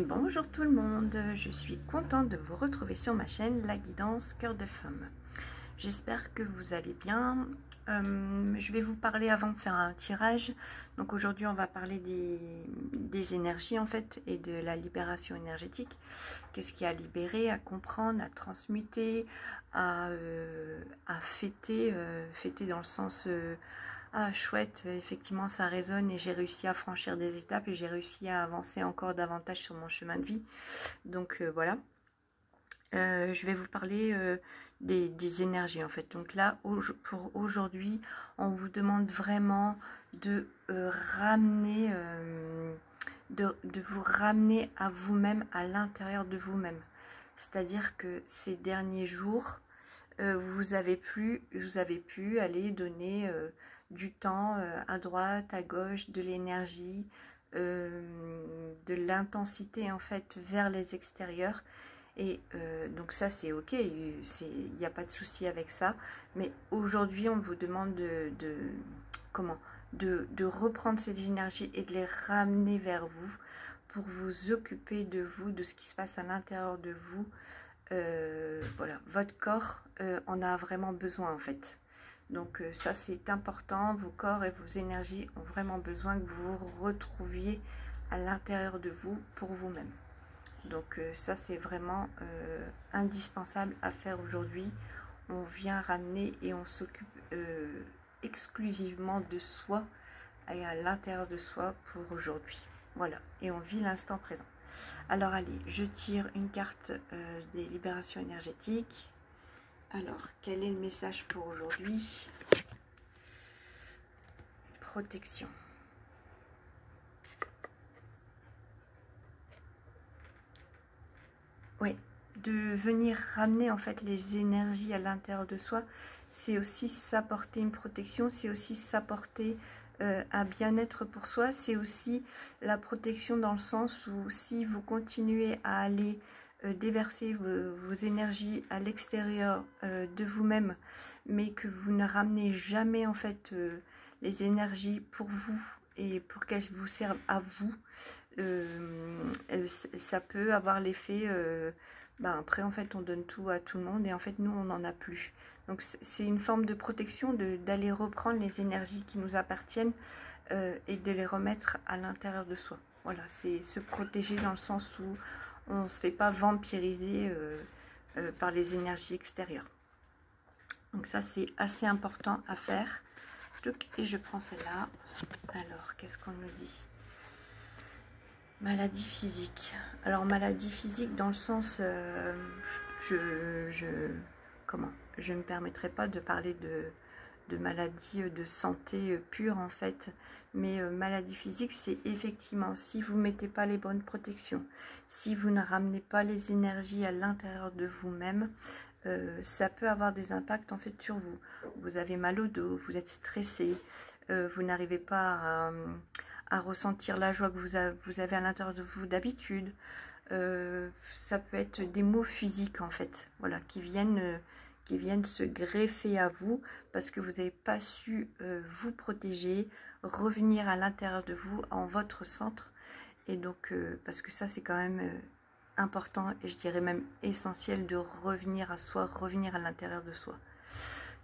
Bonjour tout le monde, je suis contente de vous retrouver sur ma chaîne La Guidance Cœur de Femme. J'espère que vous allez bien. Je vais vous parler avant de faire un tirage. Donc aujourd'hui on va parler des énergies en fait et de la libération énergétique. Qu'est-ce qu'il y a à libérer, à comprendre, à transmuter, à fêter, fêter dans le sens... ah chouette, effectivement ça résonne et j'ai réussi à franchir des étapes et j'ai réussi à avancer encore davantage sur mon chemin de vie. Donc voilà, je vais vous parler des énergies en fait. Donc là, pour aujourd'hui, on vous demande vraiment de ramener, de vous ramener à vous-même, à l'intérieur de vous-même. C'est-à-dire que ces derniers jours, vous avez pu aller donner du temps à droite, à gauche, de l'énergie, de l'intensité en fait vers les extérieurs. Et donc ça c'est ok, il n'y a pas de souci avec ça. Mais aujourd'hui on vous demande de reprendre ces énergies et de les ramener vers vous pour vous occuper de vous, de ce qui se passe à l'intérieur de vous. Voilà, votre corps en a vraiment besoin en fait. Donc ça c'est important, vos corps et vos énergies ont vraiment besoin que vous vous retrouviez à l'intérieur de vous pour vous-même. Donc ça c'est vraiment indispensable à faire aujourd'hui. On vient ramener et on s'occupe exclusivement de soi et à l'intérieur de soi pour aujourd'hui. Voilà, et on vit l'instant présent. Alors allez, je tire une carte des libérations énergétiques. Alors, quel est le message pour aujourd'hui? Protection. Oui, de venir ramener en fait les énergies à l'intérieur de soi, c'est aussi s'apporter une protection, c'est aussi s'apporter un bien-être pour soi, c'est aussi la protection dans le sens où si vous continuez à aller déverser vos énergies à l'extérieur de vous-même, mais que vous ne ramenez jamais en fait les énergies pour vous et pour qu'elles vous servent à vous, ça peut avoir l'effet après en fait on donne tout à tout le monde et en fait nous on n'en a plus. Donc c'est une forme de protection d'aller reprendre les énergies qui nous appartiennent et de les remettre à l'intérieur de soi. Voilà, c'est se protéger dans le sens où on ne se fait pas vampiriser par les énergies extérieures. Donc ça c'est assez important à faire. Et je prends celle-là. Alors qu'est-ce qu'on nous dit? Maladie physique. Alors maladie physique dans le sens, je ne me permettrai pas de parler de maladie de santé pure en fait, mais maladie physique c'est effectivement si vous ne mettez pas les bonnes protections, si vous ne ramenez pas les énergies à l'intérieur de vous-même, ça peut avoir des impacts en fait sur vous. Vous avez mal au dos, vous êtes stressé, vous n'arrivez pas à ressentir la joie que vous avez à l'intérieur de vous d'habitude. Ça peut être des maux physiques en fait, voilà, qui viennent se greffer à vous parce que vous n'avez pas su vous protéger, revenir à l'intérieur de vous, en votre centre. Et donc, parce que ça c'est quand même important et je dirais même essentiel de revenir à soi, revenir à l'intérieur de soi.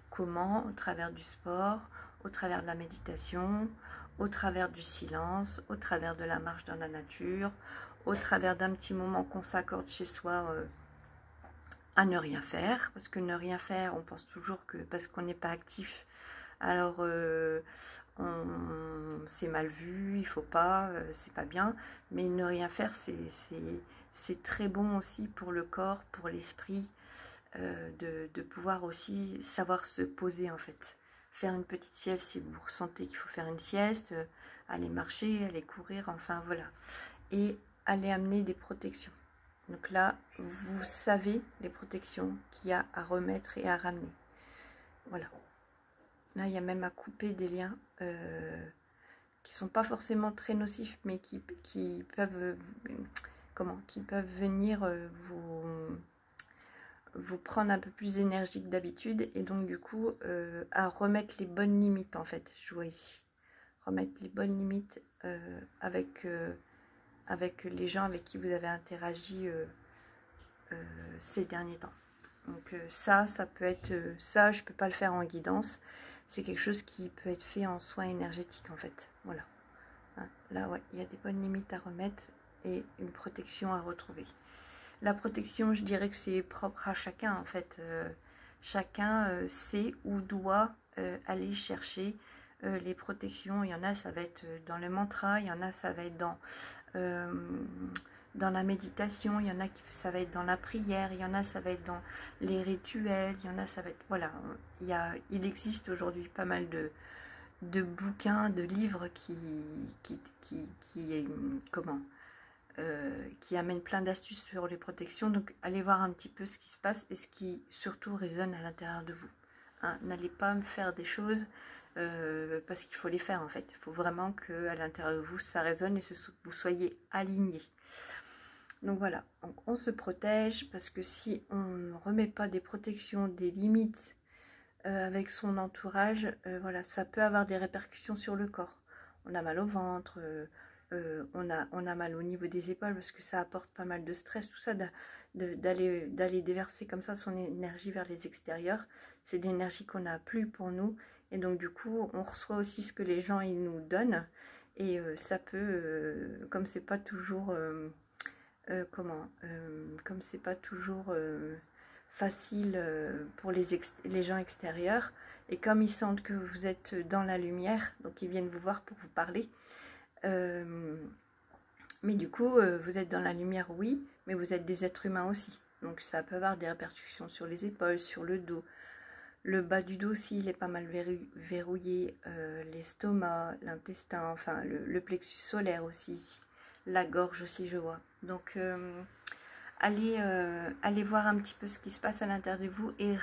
Comment? Au travers du sport, au travers de la méditation, au travers du silence, au travers de la marche dans la nature, au travers d'un petit moment qu'on s'accorde chez soi à ne rien faire, parce que ne rien faire, on pense toujours que parce qu'on n'est pas actif, alors c'est mal vu, il faut pas, c'est pas bien, mais ne rien faire, c'est très bon aussi pour le corps, pour l'esprit, de pouvoir aussi savoir se poser en fait. Faire une petite sieste si vous ressentez qu'il faut faire une sieste, aller marcher, aller courir, enfin voilà. Et aller amener des protections. Donc là, vous savez les protections qu'il y a à remettre et à ramener. Voilà. Là, il y a même à couper des liens qui sont pas forcément très nocifs, mais qui peuvent venir vous prendre un peu plus d'énergie que d'habitude. Et donc, du coup, à remettre les bonnes limites, en fait, je vois ici. Remettre les bonnes limites avec avec les gens avec qui vous avez interagi ces derniers temps. Donc ça peut être, ça je peux pas le faire en guidance, c'est quelque chose qui peut être fait en soin énergétique en fait, voilà. Hein, là ouais, il y a des bonnes limites à remettre et une protection à retrouver. La protection, je dirais que c'est propre à chacun en fait, chacun sait où doit aller chercher les protections. Il y en a ça va être dans le mantra, il y en a ça va être dans la méditation, il y en a qui ça va être dans la prière, il y en a ça va être dans les rituels, il y en a ça va être, voilà, il existe aujourd'hui pas mal de bouquins, de livres qui amènent plein d'astuces sur les protections. Donc allez voir un petit peu ce qui se passe et ce qui surtout résonne à l'intérieur de vous. Hein, n'allez pas me faire des choses parce qu'il faut les faire en fait. Il faut vraiment que à l'intérieur de vous ça résonne et vous soyez alignés. Donc voilà, donc on se protège parce que si on ne remet pas des protections, des limites avec son entourage, voilà, ça peut avoir des répercussions sur le corps. On a mal au ventre, on a mal au niveau des épaules parce que ça apporte pas mal de stress, tout ça, d'aller déverser comme ça son énergie vers les extérieurs. C'est de l'énergie qu'on n'a plus pour nous et donc du coup on reçoit aussi ce que les gens ils nous donnent et ça peut, comme c'est pas toujours... comme c'est pas toujours facile pour les gens extérieurs et comme ils sentent que vous êtes dans la lumière, donc ils viennent vous voir pour vous parler, mais du coup vous êtes dans la lumière, oui, mais vous êtes des êtres humains aussi, donc ça peut avoir des répercussions sur les épaules, sur le dos, le bas du dos aussi il est pas mal verrouillé, l'estomac, l'intestin, enfin le plexus solaire aussi ici, la gorge aussi je vois. Donc allez voir un petit peu ce qui se passe à l'intérieur de vous et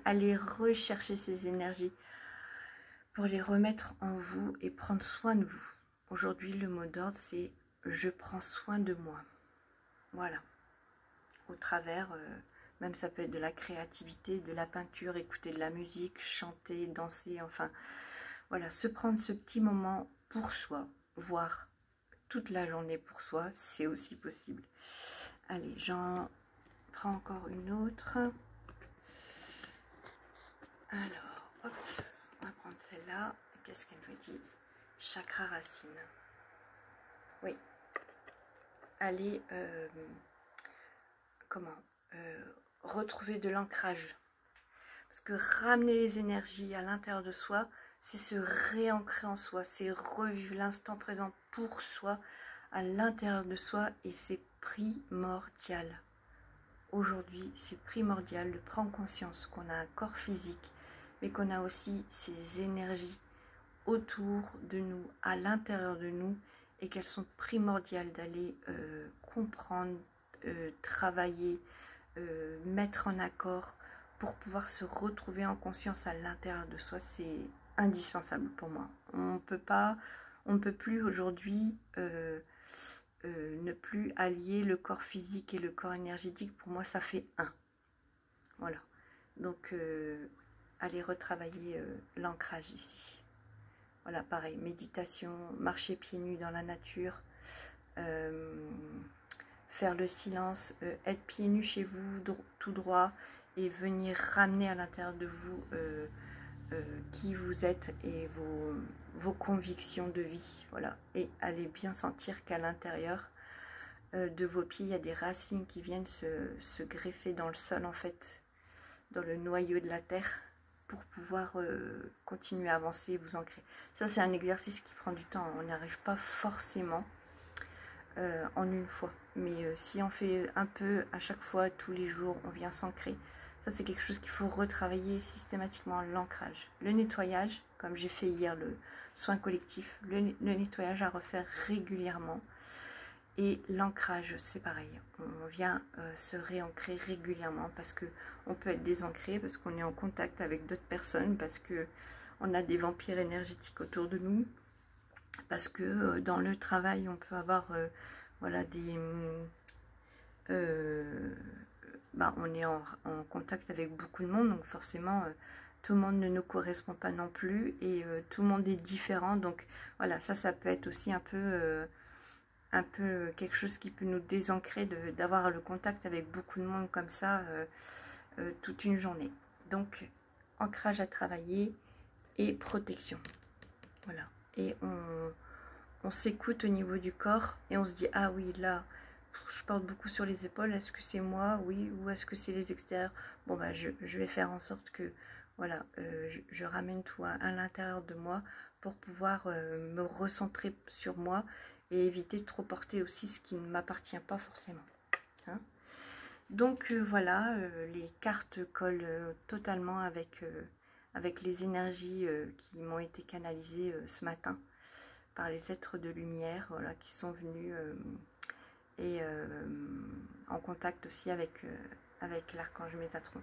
allez rechercher ces énergies pour les remettre en vous et prendre soin de vous. Aujourd'hui le mot d'ordre c'est je prends soin de moi. Voilà. Au travers, même ça peut être de la créativité, de la peinture, écouter de la musique, chanter, danser, enfin voilà, se prendre ce petit moment pour soi, voire toute la journée pour soi, c'est aussi possible. Allez, j'en prends encore une autre. Alors, hop, on va prendre celle-là. Qu'est-ce qu'elle me dit? Chakra racine. Oui. Allez, retrouver de l'ancrage. Parce que ramener les énergies à l'intérieur de soi, c'est se réancrer en soi, c'est revivre l'instant présent pour soi, à l'intérieur de soi, et c'est primordial. Aujourd'hui, c'est primordial de prendre conscience qu'on a un corps physique, mais qu'on a aussi ces énergies autour de nous, à l'intérieur de nous, et qu'elles sont primordiales d'aller comprendre, travailler, mettre en accord pour pouvoir se retrouver en conscience à l'intérieur de soi. C'est indispensable pour moi. On ne peut plus aujourd'hui ne plus allier le corps physique et le corps énergétique. Pour moi, ça fait un. Voilà. Donc, allez retravailler l'ancrage ici. Voilà, pareil, méditation, marcher pieds nus dans la nature, faire le silence, être pieds nus chez vous, tout droit, et venir ramener à l'intérieur de vous qui vous êtes et vos convictions de vie. Voilà, et allez bien sentir qu'à l'intérieur de vos pieds, il y a des racines qui viennent se greffer dans le sol, en fait, dans le noyau de la terre, pour pouvoir continuer à avancer et vous ancrer. Ça, c'est un exercice qui prend du temps. On n'y arrive pas forcément en une fois. Mais si on fait un peu à chaque fois, tous les jours, on vient s'ancrer. Ça, c'est quelque chose qu'il faut retravailler systématiquement, l'ancrage. Le nettoyage, comme j'ai fait hier le soin collectif, le nettoyage à refaire régulièrement. Et l'ancrage, c'est pareil. On vient se réancrer régulièrement parce que on peut être désancré, parce qu'on est en contact avec d'autres personnes, parce que on a des vampires énergétiques autour de nous, parce que dans le travail, on peut avoir voilà, on est en contact avec beaucoup de monde, donc forcément tout le monde ne nous correspond pas non plus et tout le monde est différent. Donc voilà, ça peut être aussi un peu un peu quelque chose qui peut nous désancrer d'avoir le contact avec beaucoup de monde comme ça toute une journée. Donc, ancrage à travailler et protection. Voilà. Et on s'écoute au niveau du corps et on se dit, ah oui, là, je porte beaucoup sur les épaules, est-ce que c'est moi? Oui, ou est-ce que c'est les extérieurs? Bon, bah, je vais faire en sorte que, voilà, je ramène tout à l'intérieur de moi pour pouvoir me recentrer sur moi et éviter de trop porter aussi ce qui ne m'appartient pas forcément. Hein. Donc voilà, les cartes collent totalement avec les énergies qui m'ont été canalisées ce matin par les êtres de lumière, voilà, qui sont venus et en contact aussi avec l'archange Métatron.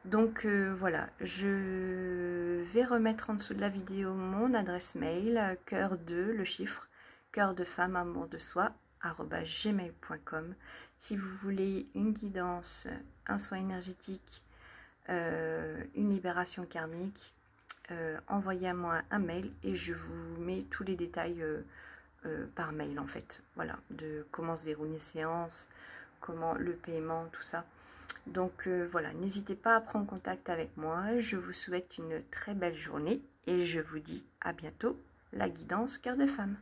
Donc voilà, je vais remettre en dessous de la vidéo mon adresse mail, cœur2, le chiffre, cœur de femme, amour de soi, @gmail.com. Si vous voulez une guidance, un soin énergétique, une libération karmique, envoyez-moi un mail et je vous mets tous les détails par mail en fait. Voilà, de comment se déroule une séance, comment le paiement, tout ça. Donc voilà, n'hésitez pas à prendre contact avec moi. Je vous souhaite une très belle journée et je vous dis à bientôt, la guidance cœur de femme.